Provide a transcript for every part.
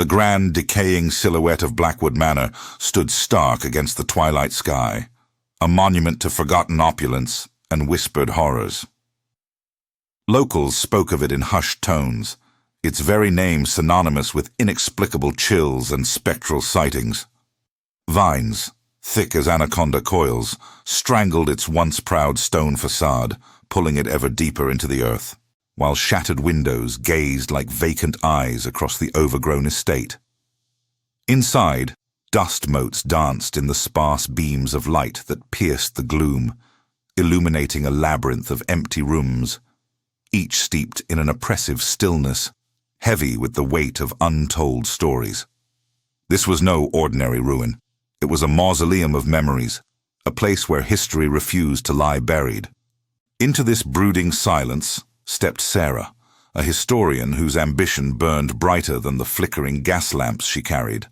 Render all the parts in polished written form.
The grand, decaying silhouette of Blackwood Manor stood stark against the twilight sky, a monument to forgotten opulence and whispered horrors. Locals spoke of it in hushed tones, its very name synonymous with inexplicable chills and spectral sightings. Vines, thick as anaconda coils, strangled its once proud stone facade, pulling it ever deeper into the earth, while shattered windows gazed like vacant eyes across the overgrown estate. Inside, dust motes danced in the sparse beams of light that pierced the gloom, illuminating a labyrinth of empty rooms, each steeped in an oppressive stillness, heavy with the weight of untold stories. This was no ordinary ruin. It was a mausoleum of memories, a place where history refused to lie buried. Into this brooding silence stepped Sarah, a historian whose ambition burned brighter than the flickering gas lamps she carried.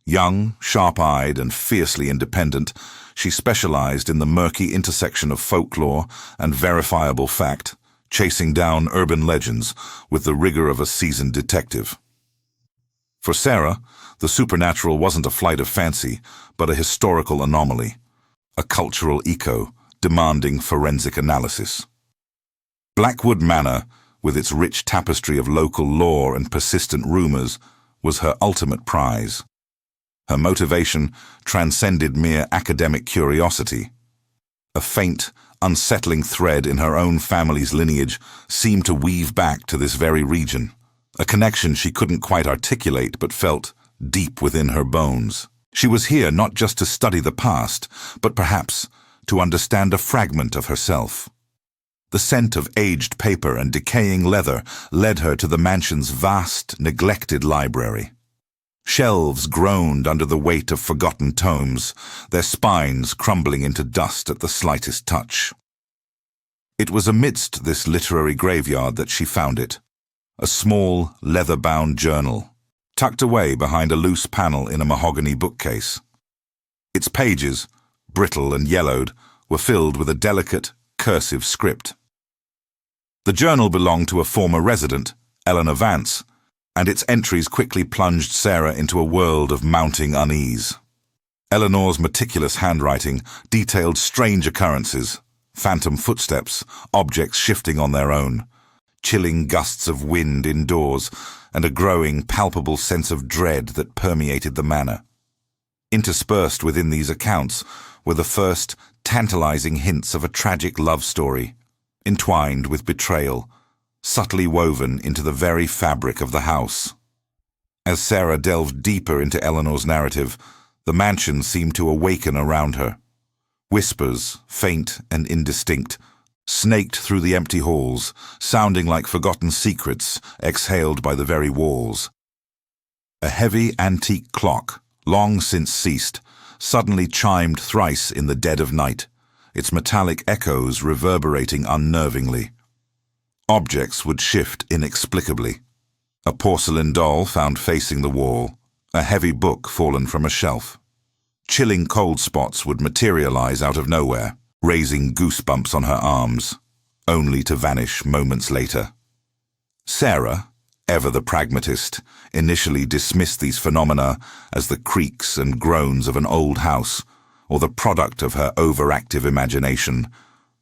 Young, sharp-eyed, and fiercely independent, she specialized in the murky intersection of folklore and verifiable fact, chasing down urban legends with the rigor of a seasoned detective. For Sarah, the supernatural wasn't a flight of fancy, but a historical anomaly, a cultural echo demanding forensic analysis. Blackwood Manor, with its rich tapestry of local lore and persistent rumors, was her ultimate prize. Her motivation transcended mere academic curiosity. A faint, unsettling thread in her own family's lineage seemed to weave back to this very region, a connection she couldn't quite articulate but felt deep within her bones. She was here not just to study the past, but perhaps to understand a fragment of herself. The scent of aged paper and decaying leather led her to the mansion's vast, neglected library. Shelves groaned under the weight of forgotten tomes, their spines crumbling into dust at the slightest touch. It was amidst this literary graveyard that she found it, a small, leather-bound journal, tucked away behind a loose panel in a mahogany bookcase. Its pages, brittle and yellowed, were filled with a delicate, cursive script. The journal belonged to a former resident, Eleanor Vance, and its entries quickly plunged Sarah into a world of mounting unease. Eleanor's meticulous handwriting detailed strange occurrences, phantom footsteps, objects shifting on their own, chilling gusts of wind indoors, and a growing, palpable sense of dread that permeated the manor. Interspersed within these accounts were the first tantalizing hints of a tragic love story, entwined with betrayal, subtly woven into the very fabric of the house. As Sarah delved deeper into Eleanor's narrative, the mansion seemed to awaken around her. Whispers, faint and indistinct, snaked through the empty halls, sounding like forgotten secrets exhaled by the very walls. A heavy antique clock, long since ceased, suddenly chimed thrice in the dead of night, its metallic echoes reverberating unnervingly. Objects would shift inexplicably. A porcelain doll found facing the wall, a heavy book fallen from a shelf. Chilling cold spots would materialize out of nowhere, raising goosebumps on her arms, only to vanish moments later. Sarah, ever the pragmatist, initially dismissed these phenomena as the creaks and groans of an old house, or the product of her overactive imagination,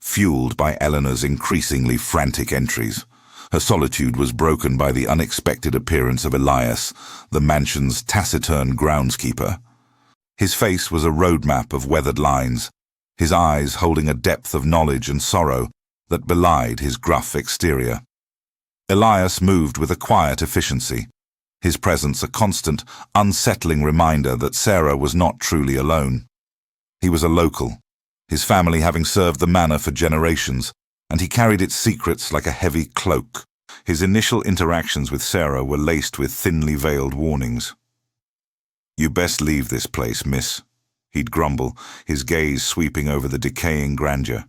fueled by Eleanor's increasingly frantic entries. Her solitude was broken by the unexpected appearance of Elias, the mansion's taciturn groundskeeper. His face was a roadmap of weathered lines, his eyes holding a depth of knowledge and sorrow that belied his gruff exterior. Elias moved with a quiet efficiency, his presence a constant, unsettling reminder that Sarah was not truly alone. He was a local, his family having served the manor for generations, and he carried its secrets like a heavy cloak. His initial interactions with Sarah were laced with thinly veiled warnings. "You best leave this place, miss," he'd grumble, his gaze sweeping over the decaying grandeur.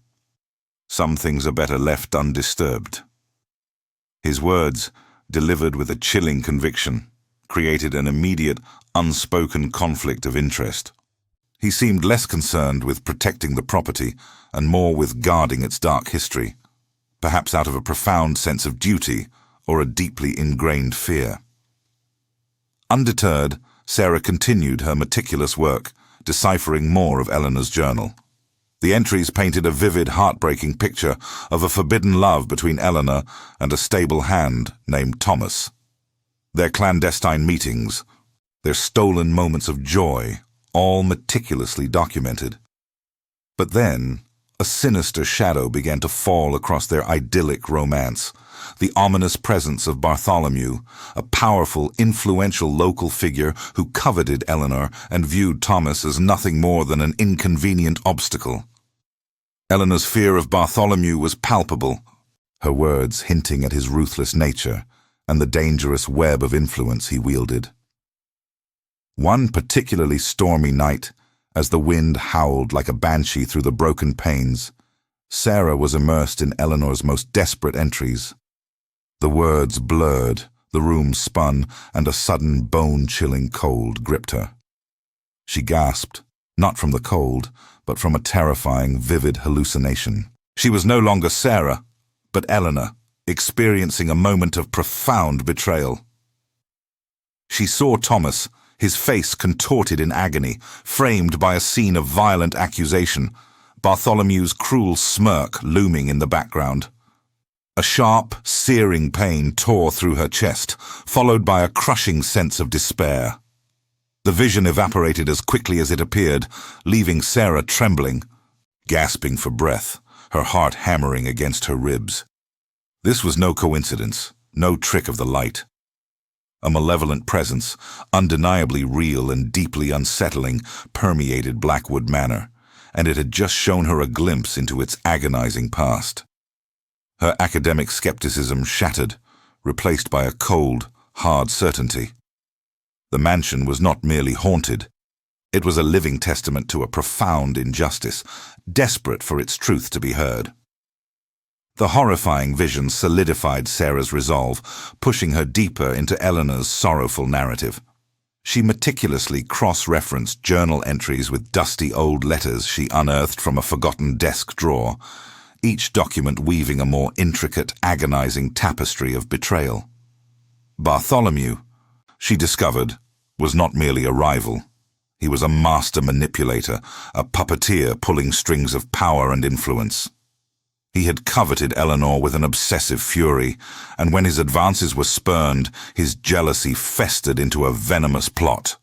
"Some things are better left undisturbed." His words, delivered with a chilling conviction, created an immediate, unspoken conflict of interest. He seemed less concerned with protecting the property and more with guarding its dark history, perhaps out of a profound sense of duty or a deeply ingrained fear. Undeterred, Sarah continued her meticulous work, deciphering more of Eleanor's journal. The entries painted a vivid, heartbreaking picture of a forbidden love between Eleanor and a stable hand named Thomas. Their clandestine meetings, their stolen moments of joy, all meticulously documented. But then, a sinister shadow began to fall across their idyllic romance. The ominous presence of Bartholomew, a powerful, influential local figure who coveted Eleanor and viewed Thomas as nothing more than an inconvenient obstacle. Eleanor's fear of Bartholomew was palpable, her words hinting at his ruthless nature and the dangerous web of influence he wielded. One particularly stormy night, as the wind howled like a banshee through the broken panes, Sarah was immersed in Eleanor's most desperate entries. The words blurred, the room spun, and a sudden bone-chilling cold gripped her. She gasped, not from the cold, but from a terrifying, vivid hallucination. She was no longer Sarah, but Eleanor, experiencing a moment of profound betrayal. She saw Thomas, his face contorted in agony, framed by a scene of violent accusation, Bartholomew's cruel smirk looming in the background. A sharp, searing pain tore through her chest, followed by a crushing sense of despair. The vision evaporated as quickly as it appeared, leaving Sarah trembling, gasping for breath, her heart hammering against her ribs. This was no coincidence, no trick of the light. A malevolent presence, undeniably real and deeply unsettling, permeated Blackwood Manor, and it had just shown her a glimpse into its agonizing past. Her academic skepticism shattered, replaced by a cold, hard certainty. The mansion was not merely haunted. It was a living testament to a profound injustice, desperate for its truth to be heard. The horrifying vision solidified Sarah's resolve, pushing her deeper into Eleanor's sorrowful narrative. She meticulously cross-referenced journal entries with dusty old letters she unearthed from a forgotten desk drawer, each document weaving a more intricate, agonizing tapestry of betrayal. Bartholomew, she discovered, was not merely a rival. He was a master manipulator, a puppeteer pulling strings of power and influence. He had coveted Eleanor with an obsessive fury, and when his advances were spurned, his jealousy festered into a venomous plot.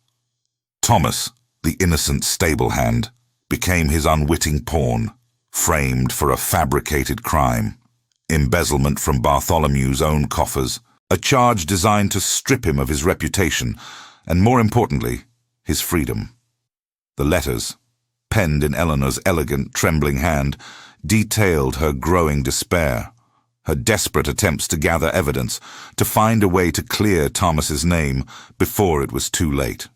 Thomas, the innocent stable hand, became his unwitting pawn, framed for a fabricated crime, embezzlement from Bartholomew's own coffers, a charge designed to strip him of his reputation, and more importantly, his freedom. The letters, penned in Eleanor's elegant, trembling hand, detailed her growing despair, her desperate attempts to gather evidence, to find a way to clear Thomas's name before it was too late.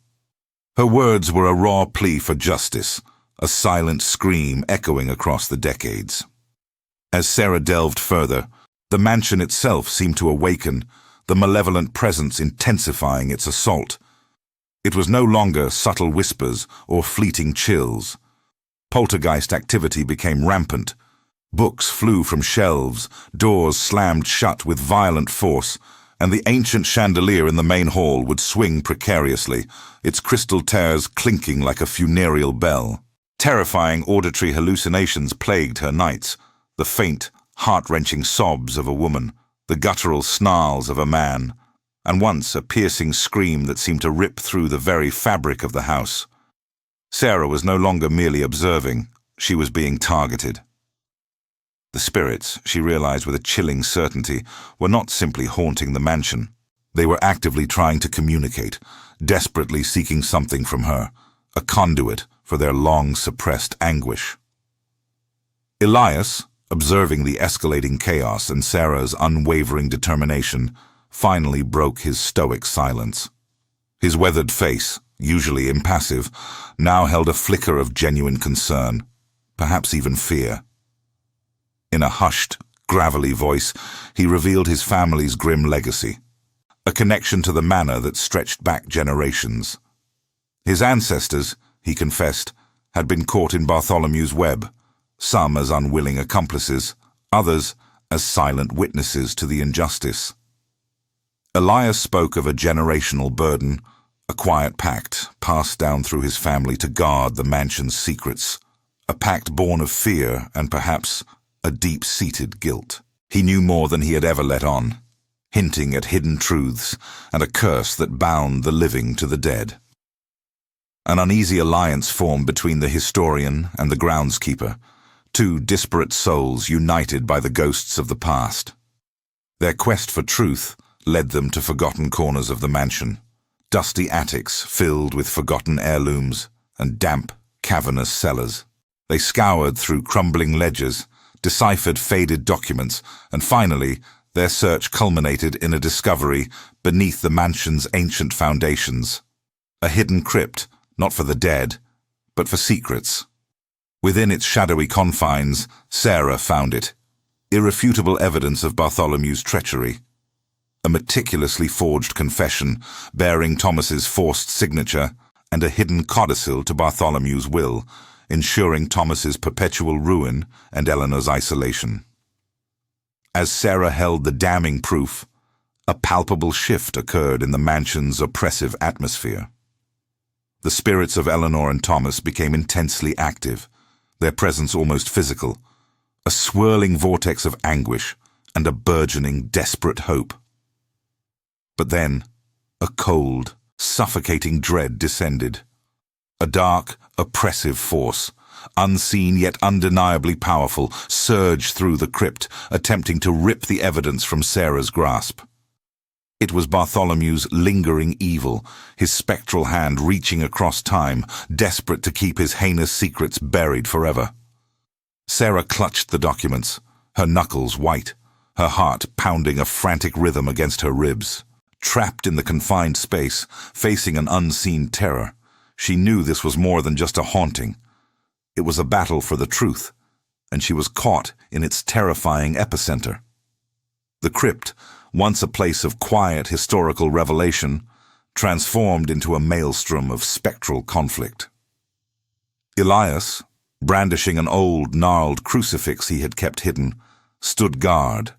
Her words were a raw plea for justice, a silent scream echoing across the decades. As Sarah delved further, the mansion itself seemed to awaken, the malevolent presence intensifying its assault. It was no longer subtle whispers or fleeting chills. Poltergeist activity became rampant. Books flew from shelves, doors slammed shut with violent force, and the ancient chandelier in the main hall would swing precariously, its crystal tears clinking like a funereal bell. Terrifying auditory hallucinations plagued her nights, the faint, heart-wrenching sobs of a woman, the guttural snarls of a man, and once a piercing scream that seemed to rip through the very fabric of the house. Sarah was no longer merely observing, she was being targeted. The spirits, she realized with a chilling certainty, were not simply haunting the mansion. They were actively trying to communicate, desperately seeking something from her, a conduit for their long-suppressed anguish. Elias, observing the escalating chaos and Sarah's unwavering determination, finally broke his stoic silence. His weathered face, usually impassive, now held a flicker of genuine concern, perhaps even fear. In a hushed, gravelly voice, he revealed his family's grim legacy, a connection to the manor that stretched back generations. His ancestors, he confessed, had been caught in Bartholomew's web, some as unwilling accomplices, others as silent witnesses to the injustice. Elias spoke of a generational burden, A quiet pact passed down through his family to guard the mansion's secrets. A pact born of fear and perhaps a deep-seated guilt. He knew more than he had ever let on, hinting at hidden truths and a curse that bound the living to the dead. An uneasy alliance formed between the historian and the groundskeeper, two disparate souls united by the ghosts of the past. Their quest for truth led them to forgotten corners of the mansion, dusty attics filled with forgotten heirlooms and damp, cavernous cellars. They scoured through crumbling ledgers, deciphered faded documents, and finally, their search culminated in a discovery beneath the mansion's ancient foundations. A hidden crypt, not for the dead, but for secrets. Within its shadowy confines, Sarah found it. Irrefutable evidence of Bartholomew's treachery. A meticulously forged confession bearing Thomas's forced signature and a hidden codicil to Bartholomew's will, ensuring Thomas's perpetual ruin and Eleanor's isolation. As Sarah held the damning proof, a palpable shift occurred in the mansion's oppressive atmosphere. The spirits of Eleanor and Thomas became intensely active, their presence almost physical, a swirling vortex of anguish and a burgeoning, desperate hope. But then, a cold, suffocating dread descended. A dark, oppressive force, unseen yet undeniably powerful, surged through the crypt, attempting to rip the evidence from Sarah's grasp. It was Bartholomew's lingering evil, his spectral hand reaching across time, desperate to keep his heinous secrets buried forever. Sarah clutched the documents, her knuckles white, her heart pounding a frantic rhythm against her ribs. Trapped in the confined space, facing an unseen terror, she knew this was more than just a haunting. It was a battle for the truth, and she was caught in its terrifying epicenter. The crypt, once a place of quiet historical revelation, transformed into a maelstrom of spectral conflict. Elias, brandishing an old, gnarled crucifix he had kept hidden, stood guard,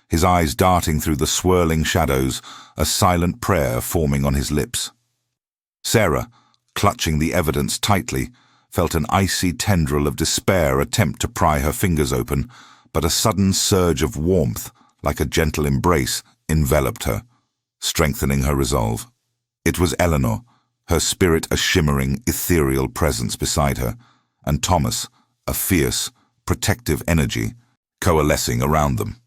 his eyes darting through the swirling shadows, a silent prayer forming on his lips. Sarah, clutching the evidence tightly, felt an icy tendril of despair attempt to pry her fingers open, but a sudden surge of warmth, like a gentle embrace, enveloped her, strengthening her resolve. It was Eleanor, her spirit a shimmering, ethereal presence beside her, and Thomas, a fierce, protective energy, coalescing around them.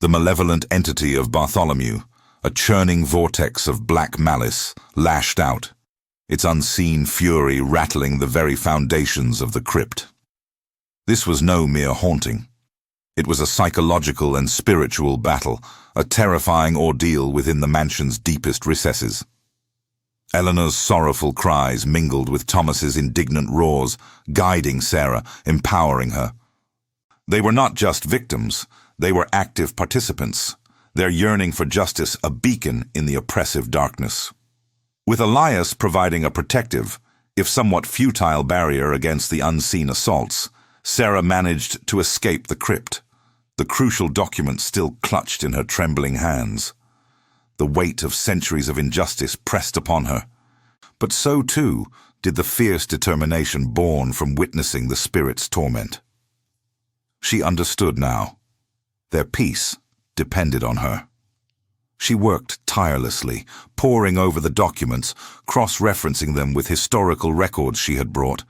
The malevolent entity of Bartholomew, a churning vortex of black malice, lashed out, its unseen fury rattling the very foundations of the crypt. This was no mere haunting. It was a psychological and spiritual battle, a terrifying ordeal within the mansion's deepest recesses. Eleanor's sorrowful cries mingled with Thomas's indignant roars, guiding Sarah, empowering her. They were not just victims, they were active participants, their yearning for justice a beacon in the oppressive darkness. With Elias providing a protective, if somewhat futile barrier against the unseen assaults, Sarah managed to escape the crypt, the crucial document still clutched in her trembling hands. The weight of centuries of injustice pressed upon her, but so too did the fierce determination born from witnessing the spirit's torment. She understood now. Their peace depended on her. She worked tirelessly, poring over the documents, cross-referencing them with historical records she had brought,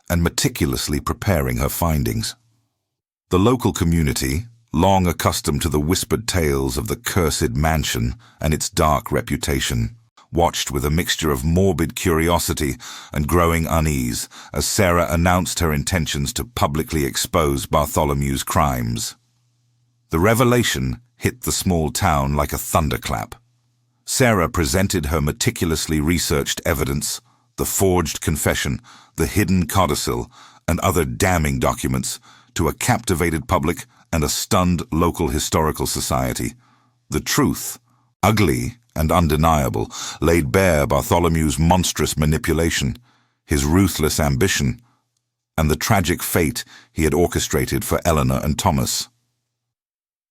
and meticulously preparing her findings. The local community, long accustomed to the whispered tales of the cursed mansion and its dark reputation, watched with a mixture of morbid curiosity and growing unease as Sarah announced her intentions to publicly expose Bartholomew's crimes. The revelation hit the small town like a thunderclap. Sarah presented her meticulously researched evidence, the forged confession, the hidden codicil, and other damning documents, to a captivated public and a stunned local historical society. The truth, ugly and undeniable, laid bare Bartholomew's monstrous manipulation, his ruthless ambition, and the tragic fate he had orchestrated for Eleanor and Thomas.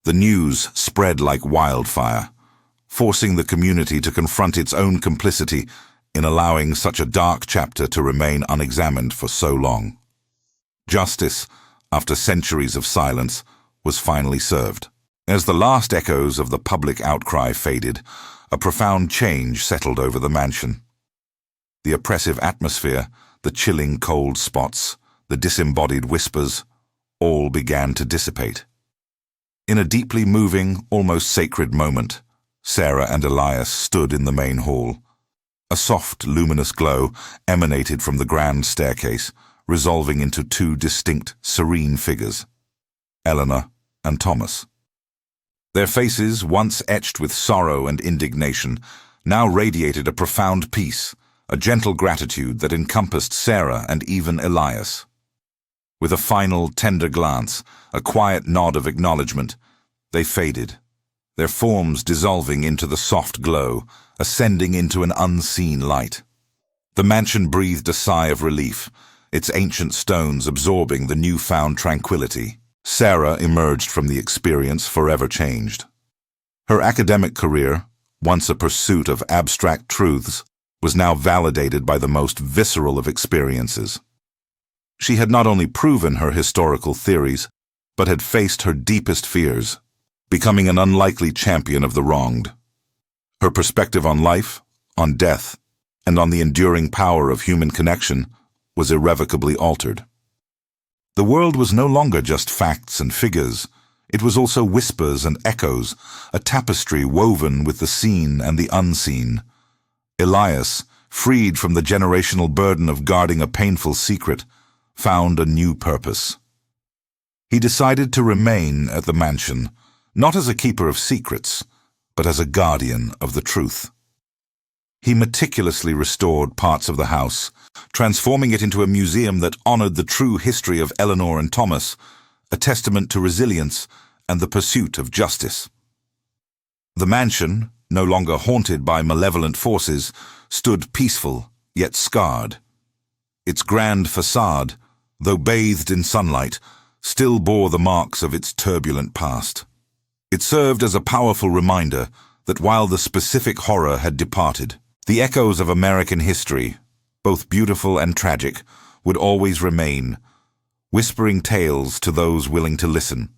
The news spread like wildfire, forcing the community to confront its own complicity in allowing such a dark chapter to remain unexamined for so long. Justice, after centuries of silence, was finally served. As the last echoes of the public outcry faded, a profound change settled over the mansion. The oppressive atmosphere, the chilling cold spots, the disembodied whispers, all began to dissipate. In a deeply moving, almost sacred moment, Sarah and Elias stood in the main hall. A soft, luminous glow emanated from the grand staircase, resolving into two distinct, serene figures, Eleanor and Thomas. Their faces, once etched with sorrow and indignation, now radiated a profound peace, a gentle gratitude that encompassed Sarah and even Elias. With a final, tender glance, a quiet nod of acknowledgement, they faded, their forms dissolving into the soft glow, ascending into an unseen light. The mansion breathed a sigh of relief, its ancient stones absorbing the newfound tranquility. Sarah emerged from the experience forever changed. Her academic career, once a pursuit of abstract truths, was now validated by the most visceral of experiences. She had not only proven her historical theories, but had faced her deepest fears, becoming an unlikely champion of the wronged. Her perspective on life, on death, and on the enduring power of human connection was irrevocably altered. The world was no longer just facts and figures. It was also whispers and echoes, a tapestry woven with the seen and the unseen. Elias, freed from the generational burden of guarding a painful secret, found a new purpose. He decided to remain at the mansion, not as a keeper of secrets, but as a guardian of the truth. He meticulously restored parts of the house, transforming it into a museum that honored the true history of Eleanor and Thomas, a testament to resilience and the pursuit of justice. The mansion, no longer haunted by malevolent forces, stood peaceful yet scarred. Its grand facade, though bathed in sunlight, still bore the marks of its turbulent past. It served as a powerful reminder that while the specific horror had departed, the echoes of American history, both beautiful and tragic, would always remain, whispering tales to those willing to listen.